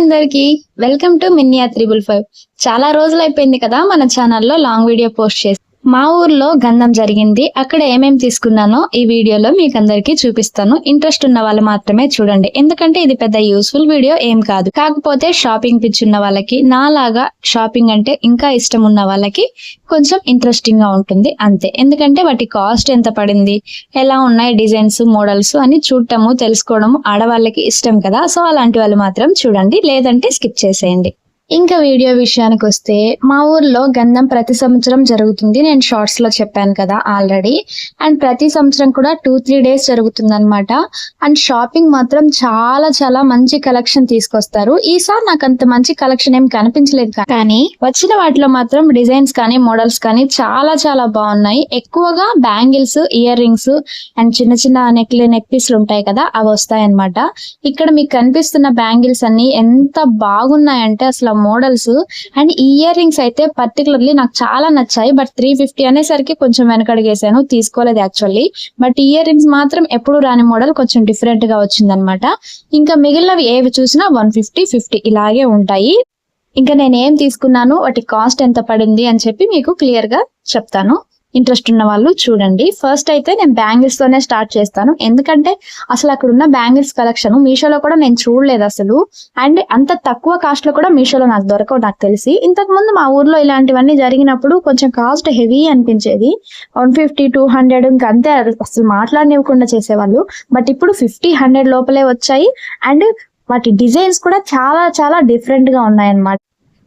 అందరికి welcome to మినియా 355. చాలా రోజులు అయిపోయింది కదా మన ఛానల్లో లాంగ్ వీడియో పోస్ట్ చేసి. మా ఊర్లో గంధం జరిగింది, అక్కడ ఏమేమి తీసుకున్నానో ఈ వీడియోలో మీకు అందరికి చూపిస్తాను. ఇంట్రెస్ట్ ఉన్న వాళ్ళు మాత్రమే చూడండి, ఎందుకంటే ఇది పెద్ద యూస్ఫుల్ వీడియో ఏం కాదు. కాకపోతే షాపింగ్ పిచ్చి ఉన్న వాళ్ళకి, నాలాగా షాపింగ్ అంటే ఇంకా ఇష్టం ఉన్న వాళ్ళకి కొంచెం ఇంట్రెస్టింగ్ గా ఉంటుంది అంతే. ఎందుకంటే వాటి కాస్ట్ ఎంత పడింది, ఎలా ఉన్నాయి డిజైన్స్, మోడల్స్ అని చూడటము తెలుసుకోవడము ఆడవాళ్ళకి ఇష్టం కదా. సో అలాంటి వాళ్ళు మాత్రం చూడండి, లేదంటే స్కిప్ చేసేయండి. ఇంకా వీడియో విషయానికి వస్తే, మా ఊర్లో గంధం ప్రతి సంవత్సరం జరుగుతుంది. నేను షార్ట్స్ లో చెప్పాను కదా ఆల్రెడీ. అండ్ ప్రతి సంవత్సరం కూడా 2-3 డేస్ జరుగుతుంది అనమాట. అండ్ షాపింగ్ మాత్రం చాలా చాలా మంచి కలెక్షన్ తీసుకొస్తారు. ఈసారి నాకు అంత మంచి కలెక్షన్ ఏం కనిపించలేదు, కానీ వచ్చిన వాటిలో మాత్రం డిజైన్స్ కానీ మోడల్స్ కానీ చాలా చాలా బాగున్నాయి. ఎక్కువగా బ్యాంగిల్స్, ఇయర్ రింగ్స్ అండ్ చిన్న చిన్న నెక్ పీస్లు ఉంటాయి కదా, అవి వస్తాయి అనమాట. ఇక్కడ మీకు కనిపిస్తున్న బ్యాంగిల్స్ అన్ని ఎంత బాగున్నాయంటే అసలు మోడల్స్. అండ్ ఇయర్ రింగ్స్ అయితే పర్టికులర్లీ నాకు చాలా నచ్చాయి. బట్ 350 అనేసరికి కొంచెం వెనకడిగేసాను, తీసుకోలేదు యాక్చువల్లీ. బట్ ఇయర్ రింగ్స్ మాత్రం ఎప్పుడు రాని మోడల్, కొంచెం డిఫరెంట్ గా వచ్చింది అనమాట. ఇంకా మిగిలినవి ఏవి చూసినా 150-50 ఇలాగే ఉంటాయి. ఇంకా నేను ఏం తీసుకున్నాను, వాటి కాస్ట్ ఎంత పడింది అని చెప్పి మీకు క్లియర్ గా చెప్తాను. ఇంట్రెస్ట్ ఉన్న వాళ్ళు చూడండి. ఫస్ట్ అయితే నేను బ్యాంగిల్స్ తోనే స్టార్ట్ చేస్తాను, ఎందుకంటే అసలు అక్కడ ఉన్న బ్యాంగిల్స్ కలెక్షన్ మీషోలో కూడా నేను చూడలేదు అసలు. అండ్ అంత తక్కువ కాస్ట్ లో కూడా మీషోలో నాకు దొరకవు నాకు తెలిసి. ఇంతకు ముందు మా ఊర్లో ఇలాంటివన్నీ జరిగినప్పుడు కొంచెం కాస్ట్ హెవీ అనిపించేది, 150-200 ఇంకా అంతే, అసలు మాట్లాడనివ్వకుండా చేసేవాళ్ళు. బట్ ఇప్పుడు 50-100 లోపలే వచ్చాయి. అండ్ వాటి డిజైన్స్ కూడా చాలా చాలా డిఫరెంట్ గా ఉన్నాయన్నమాట.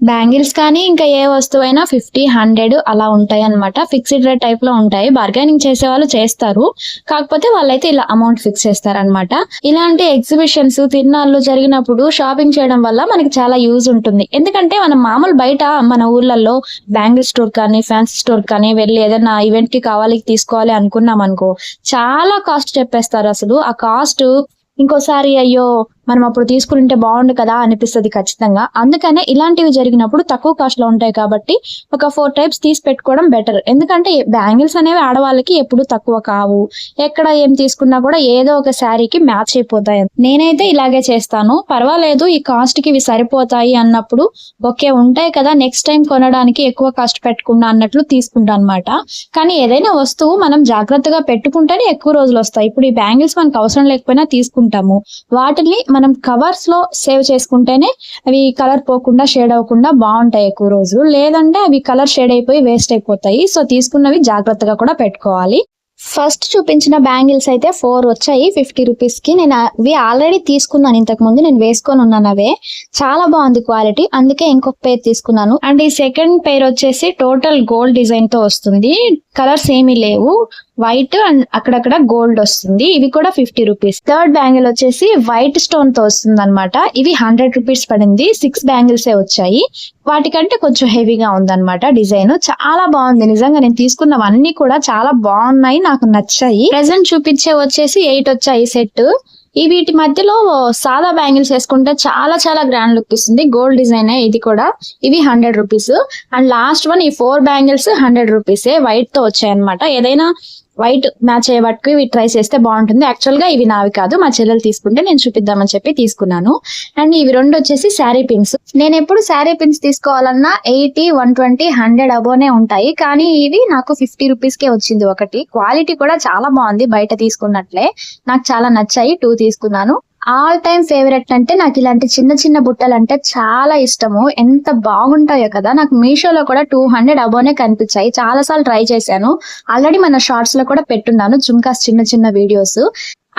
బ్యాంగిల్స్ కానీ ఇంకా ఏ వస్తువైనా 50-100 అలా ఉంటాయి అనమాట. ఫిక్స్డ్ రేట్ టైప్ లో ఉంటాయి. బార్గెనింగ్ చేసే వాళ్ళు చేస్తారు, కాకపోతే వాళ్ళైతే ఇలా అమౌంట్ ఫిక్స్ చేస్తారనమాట. ఇలాంటి ఎగ్జిబిషన్స్, తిరునాళ్ళు జరిగినప్పుడు షాపింగ్ చేయడం వల్ల మనకి చాలా యూజ్ ఉంటుంది. ఎందుకంటే మనం మామూలు బయట మన ఊర్లలో బ్యాంగిల్ స్టోర్ కానీ ఫ్యాన్సీ స్టోర్ కానీ వెళ్ళి ఏదైనా ఈవెంట్ కి కావాలి తీసుకోవాలి అనుకున్నాం అనుకో, చాలా కాస్ట్ చెప్పేస్తారు. అసలు ఆ కాస్ట్ ఇంకోసారి అయ్యో మనం అప్పుడు తీసుకుంటే బాగుండు కదా అనిపిస్తుంది ఖచ్చితంగా. అందుకనే ఇలాంటివి జరిగినప్పుడు తక్కువ కాస్ట్ లో ఉంటాయి కాబట్టి ఒక 4 టైప్స్ తీసి పెట్టుకోవడం బెటర్. ఎందుకంటే బ్యాంగిల్స్ అనేవి ఆడవాళ్ళకి ఎప్పుడు తక్కువ కావు, ఎక్కడ ఏం తీసుకున్నా కూడా ఏదో ఒక శారీకి మ్యాచ్ అయిపోతాయి. నేనైతే ఇలాగే చేస్తాను, పర్వాలేదు ఈ కాస్ట్ కి ఇవి సరిపోతాయి అన్నప్పుడు ఓకే ఉంటాయి కదా, నెక్స్ట్ టైం కొనడానికి ఎక్కువ కాస్ట్ పెట్టుకున్నా అన్నట్లు తీసుకుంటా అనమాట. కానీ ఏదైనా వస్తువు మనం జాగ్రత్తగా పెట్టుకుంటేనే ఎక్కువ రోజులు వస్తాయి. ఇప్పుడు ఈ బ్యాంగిల్స్ మనకు అవసరం లేకపోయినా తీసుకుంటాము, వాటిని మనం కవర్స్ లో సేవ్ చేసుకుంటేనే అవి కలర్ పోకుండా, షేడ్ అవ్వకుండా బాగుంటాయి ఎక్కువ రోజు. లేదంటే అవి కలర్ షేడ్ అయిపోయి వేస్ట్ అయిపోతాయి. సో తీసుకున్నవి జాగ్రత్తగా కూడా పెట్టుకోవాలి. ఫస్ట్ చూపించిన బ్యాంగిల్స్ అయితే 4 వచ్చాయి 50 రూపీస్ కి. నేను అవి ఆల్రెడీ తీసుకున్నాను, ఇంతకు ముందు నేను వేసుకొని ఉన్నాను. అవే చాలా బాగుంది క్వాలిటీ, అందుకే ఇంకొక పేర్ తీసుకున్నాను. అండ్ ఈ సెకండ్ పేర్ వచ్చేసి టోటల్ గోల్డ్ డిజైన్ తో వస్తుంది, కలర్స్ ఏమీ లేవు, వైట్ అండ్ అక్కడక్కడ గోల్డ్ వస్తుంది. ఇవి కూడా 50 రూపీస్. థర్డ్ బ్యాంగిల్ వచ్చేసి వైట్ స్టోన్ తో వస్తుంది అనమాట. ఇవి 100 రూపీస్ పడింది. 6 బ్యాంగిల్స్ వచ్చాయి, వాటికంటే కొంచెం హెవీగా ఉందన్నమాట. డిజైన్ చాలా బాగుంది నిజంగా. నేను తీసుకున్నవన్నీ కూడా చాలా బాగున్నాయి, నాకు నచ్చాయి. ప్రెసెంట్ చూపించే వచ్చేసి 8 వచ్చాయి సెట్. ఈ వీటి మధ్యలో సాదా బ్యాంగిల్స్ వేసుకుంటే చాలా చాలా గ్రాండ్ లుక్ ఇస్తుంది. గోల్డ్ డిజైన్ ఇది కూడా. ఇవి 100 రూపీస్. అండ్ లాస్ట్ వన్ ఈ 4 బ్యాంగిల్స్ 100 రూపీసే, వైట్ తో వచ్చాయి అనమాట. ఏదైనా వైట్ మ్యాచ్ అయ్యే వాటికి ఇవి ట్రై చేస్తే బాగుంటుంది. యాక్చువల్ గా ఇవి నావి కాదు, మా చెల్లెలు తీసుకుంటే నేను చూపిద్దామని చెప్పి తీసుకున్నాను. అండ్ ఇవి 2 వచ్చేసి శారీ పిన్స్. నేను ఎప్పుడు శారీ పిన్స్ తీసుకోవాలన్నా 80, 120, 100 అబోనే ఉంటాయి, కానీ ఇవి నాకు 50 రూపీస్ కే వచ్చింది ఒకటి. క్వాలిటీ కూడా చాలా బాగుంది, బయట తీసుకున్నట్లే. నాకు చాలా నచ్చాయి, 2 తీసుకున్నాను. ఆల్ టైమ్ ఫేవరెట్ అంటే నాకు ఇలాంటి చిన్న చిన్న బుట్టలు అంటే చాలా ఇష్టము. ఎంత బాగుంటాయో కదా. నాకు మీషోలో కూడా 200 అబోనే కనిపించాయి. చాలా సార్లు ట్రై చేశాను, ఆల్రెడీ మన షార్ట్స్ లో కూడా పెట్టున్నాను జుమ్కాస్ చిన్న చిన్న వీడియోస్.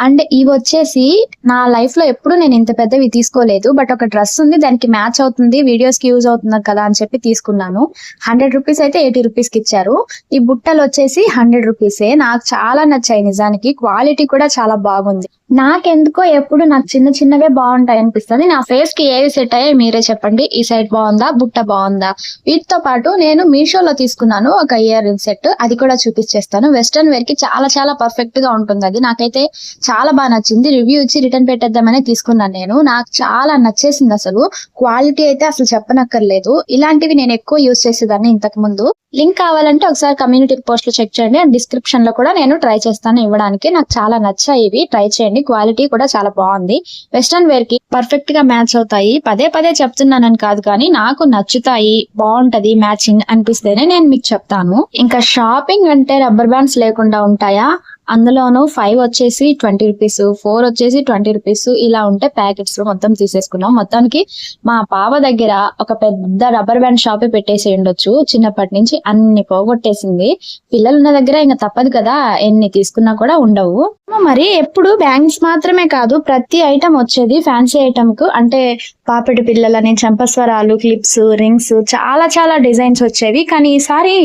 అండ్ ఇవి వచ్చేసి నా లైఫ్ లో ఎప్పుడు నేను ఇంత పెద్దవి తీసుకోలేదు. బట్ ఒక డ్రెస్ ఉంది, దానికి మ్యాచ్ అవుతుంది, వీడియోస్ కి యూజ్ అవుతుంది కదా అని చెప్పి తీసుకున్నాను. 100 రూపీస్ అయితే 80 రూపీస్ కి ఇచ్చారు. ఈ బుట్టలు వచ్చేసి 100 రూపీసే. నాకు చాలా నచ్చాయి నిజానికి, క్వాలిటీ కూడా చాలా బాగుంది. నాకెందుకో ఎప్పుడు నాకు చిన్న చిన్నవే బాగుంటాయి అనిపిస్తుంది. నా ఫేస్ కి ఏవి సెట్ అయ్యాయి మీరే చెప్పండి. ఈ సైడ్ బాగుందా, బుట్ట బాగుందా? వీటితో పాటు నేను మీషోలో తీసుకున్నాను ఒక ఇయర్ రింగ్ సెట్, అది కూడా చూపించేస్తాను. వెస్టర్న్ వేర్ కి చాలా చాలా పర్ఫెక్ట్ గా ఉంటుంది అది. నాకైతే చాలా బాగా నచ్చింది. రివ్యూ ఇచ్చి రిటర్న్ పెట్టేద్దామని తీసుకున్నాను నేను. నాకు చాలా నచ్చేసింది అసలు. క్వాలిటీ అయితే అసలు చెప్పనక్కర్లేదు. ఇలాంటివి నేను ఎక్కువ యూజ్ చేసేదాన్ని ఇంతకు ముందు. లింక్ కావాలంటే ఒకసారి కమ్యూనిటీ పోస్ట్ లో చెక్ చేయండి. అండ్ డిస్క్రిప్షన్ లో కూడా నేను ట్రై చేస్తాను ఇవ్వడానికి. నాకు చాలా నచ్చాయి ఇవి, ట్రై చేయండి. చేయండి. క్వాలిటీ కూడా చాలా బాగుంది. వెస్ట్రన్ వేర్ కి పర్ఫెక్ట్ గా మ్యాచ్ అవుతాయి. పదే పదే చెప్తున్నానని కాదు కానీ నాకు నచ్చుతాయి, బాగుంటది మ్యాచింగ్ అనిపిస్తేనే నేను మీకు చెప్తాను. ఇంకా షాపింగ్ అంటే రబ్బర్ బ్యాండ్స్ లేకుండా ఉంటాయా? అందులోను 5 వచ్చేసి 20 రూపీస్, 4 వచ్చేసి 20 రూపీస్ ఇలా ఉంటే ప్యాకెట్స్ మొత్తం తీసేసుకున్నాం. మొత్తానికి మా పాప దగ్గర ఒక పెద్ద రబ్బర్ బ్యాండ్ షాపే పెట్టేసి ఉండొచ్చు. చిన్నప్పటి నుంచి అన్ని పోగొట్టేసింది. పిల్లలు ఉన్న దగ్గర ఇంకా తప్పదు కదా, ఎన్ని తీసుకున్నా కూడా ఉండవు. మరి ఎప్పుడు బ్యాంగిల్స్ మాత్రమే కాదు, ప్రతి ఐటమ్ వచ్చేది ఫ్యాన్సీ ఐటమ్ కు. అంటే పాపెటి పిల్లలని, చంపస్వరాలు, క్లిప్స్, రింగ్స్ చాలా చాలా డిజైన్స్ వచ్చేవి. కానీ ఈసారి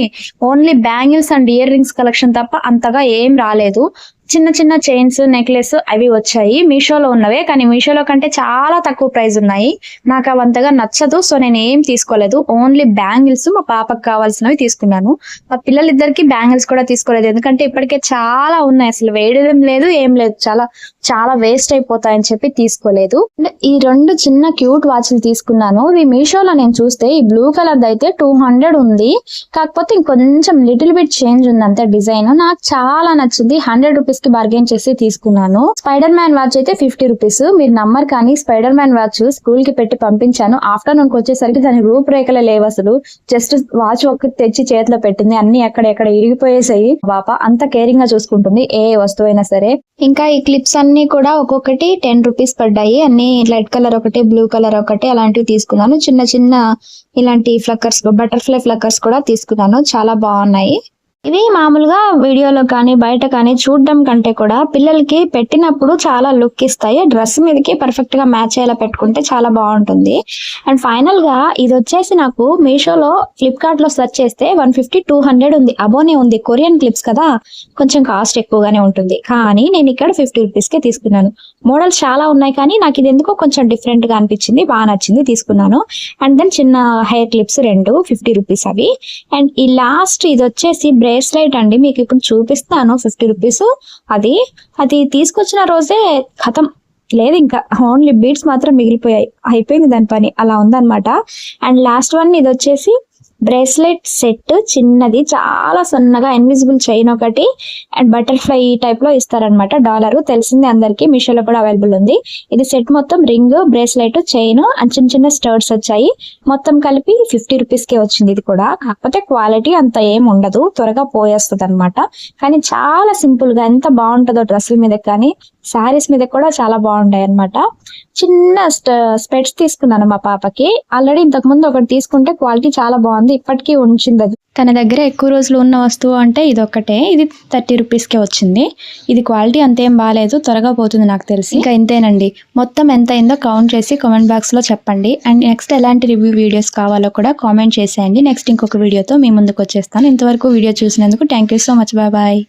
only bangles and ear rings collection తప్ప అంతగా ఏం రాలేదు. చిన్న చిన్న చైన్స్, నెక్లెస్ అవి వచ్చాయి మీషోలో ఉన్నవే. కానీ మీషోలో కంటే చాలా తక్కువ ప్రైస్ ఉన్నాయి. నాకు అవంతగా నచ్చదు, సో నేను ఏం తీసుకోలేదు. ఓన్లీ బ్యాంగిల్స్ మా పాపకు కావాల్సినవి తీసుకున్నాను. మా పిల్లలిద్దరికి బ్యాంగిల్స్ కూడా తీసుకోలేదు, ఎందుకంటే ఇప్పటికే చాలా ఉన్నాయి. అసలు వేయడం లేదు, ఏం లేదు, చాలా చాలా వేస్ట్ అయిపోతాయని చెప్పి తీసుకోలేదు. ఈ 2 చిన్న క్యూట్ వాచ్లు తీసుకున్నాను. ఇవి మీషోలో నేను చూస్తే ఈ బ్లూ కలర్ అయితే 200 ఉంది. కాకపోతే ఇంకొంచెం లిటిల్ బిట్ చేంజ్ ఉంది అంతే డిజైన్. నాకు చాలా నచ్చింది. 100 రూపీస్ కి బార్గెన్ చేసి తీసుకున్నాను. స్పైడర్ మ్యాన్ వాచ్ అయితే 50 రూపీస్. మీరు నమ్మరు కానీ స్పైడర్ మ్యాన్ వాచ్ స్కూల్ కి పెట్టి పంపించాను. ఆఫ్టర్నూన్ కి వచ్చేసరికి దాని రూపురేఖలే లేవు అసలు. జస్ట్ వాచ్ ఒక్కటి తెచ్చి చేతిలో పెట్టింది, అన్ని ఎక్కడ ఇరిగిపోయేసాయి. పాప అంత కేరింగ్ గా చూసుకుంటుంది ఏ వస్తువైనా సరే. ఇంకా ఈ క్లిప్స్ అన్ని కూడా ఒక్కొక్కటి 10 రూపీస్ పడ్డాయి. అన్ని రెడ్ కలర్ ఒకటి, బ్లూ కలర్ ఒకటి అలాంటివి తీసుకున్నాను. చిన్న చిన్న ఇలాంటి ఫ్లక్కర్స్, బటర్ఫ్లై ఫ్లక్కర్స్ కూడా తీసుకున్నాను. చాలా బాగున్నాయి. ఇవి మామూలుగా వీడియోలో కానీ బయట కానీ చూడడం కంటే కూడా పిల్లలకి పెట్టినప్పుడు చాలా లుక్ ఇస్తాయి. డ్రెస్ మీదకి పర్ఫెక్ట్ గా మ్యాచ్ అయ్యేలా పెట్టుకుంటే చాలా బాగుంటుంది. అండ్ ఫైనల్ గా ఇది వచ్చేసి నాకు మీషోలో, ఫ్లిప్కార్ట్ లో సెర్చ్ చేస్తే 150, 200 ఉంది. అబోనే ఉంది. కొరియన్ క్లిప్స్ కదా, కొంచెం కాస్ట్ ఎక్కువగానే ఉంటుంది. కానీ నేను ఇక్కడ 50 రూపీస్ కే తీసుకున్నాను. మోడల్స్ చాలా ఉన్నాయి కానీ నాకు ఇది ఎందుకో కొంచెం డిఫరెంట్ గా అనిపించింది, బాగా నచ్చింది, తీసుకున్నాను. అండ్ దెన్ చిన్న హెయిర్ క్లిప్స్ 2 50 రూపీస్ అవి. అండ్ ఈ లాస్ట్ ఇది వచ్చేసి బ్రేస్లైట్ అండి, మీకు ఇప్పుడు చూపిస్తాను. 50 రూపీస్. అది తీసుకొచ్చిన రోజే ఖతం లేదు, ఇంకా ఓన్లీ బీడ్స్ మాత్రం మిగిలిపోయాయి. అయిపోయింది దాని పని, అలా ఉందన్నమాట. అండ్ లాస్ట్ వన్ ఇది వచ్చేసి బ్రేస్లెట్ సెట్, చిన్నది, చాలా సన్నగా ఇన్విజిబుల్ చైన్ ఒకటి అండ్ బటర్ఫ్లై టైప్ లో ఇస్తారనమాట. డాలర్ తెలిసింది అందరికి, మీషోలో కూడా అవైలబుల్ ఉంది. ఇది సెట్ మొత్తం రింగ్, బ్రేస్లెట్, చైన్ అండ్ చిన్న చిన్న స్టర్ట్స్ వచ్చాయి. మొత్తం కలిపి 50 రూపీస్ కే వచ్చింది. ఇది కూడా కాకపోతే క్వాలిటీ అంత ఏం ఉండదు, త్వరగా పోయేస్తుంది అనమాట. కానీ చాలా సింపుల్ గా ఎంత బాగుంటుందో డ్రెస్సుల మీద కానీ శారీస్ మీద కూడా చాలా బాగుంటాయి అనమాట. చిన్న స్పెట్స్ తీసుకున్నాను మా పాపకి. ఆల్రెడీ ఇంతకు ముందు ఒకటి తీసుకుంటే క్వాలిటీ చాలా బాగుంది, ఇప్పటికీ ఉంచింది. అది తన దగ్గర ఎక్కువ రోజులు ఉన్న వస్తువు అంటే ఇది ఒక్కటే. ఇది 30 రూపీస్ కే వచ్చింది. ఇది క్వాలిటీ అంతేం బాగాలేదు, త్వరగా పోతుంది నాకు తెలిసి. ఇంకా ఇంతేనండి. మొత్తం ఎంత అయిందో కౌంట్ చేసి కామెంట్ బాక్స్ లో చెప్పండి. అండ్ నెక్స్ట్ ఎలాంటి రివ్యూ వీడియోస్ కావాలో కూడా కామెంట్ చేసేయండి. నెక్స్ట్ ఇంకొక వీడియోతో మీ ముందుకు వచ్చేస్తాను. ఇంతవరకు వీడియో చూసినందుకు thank you so much. Bye bye.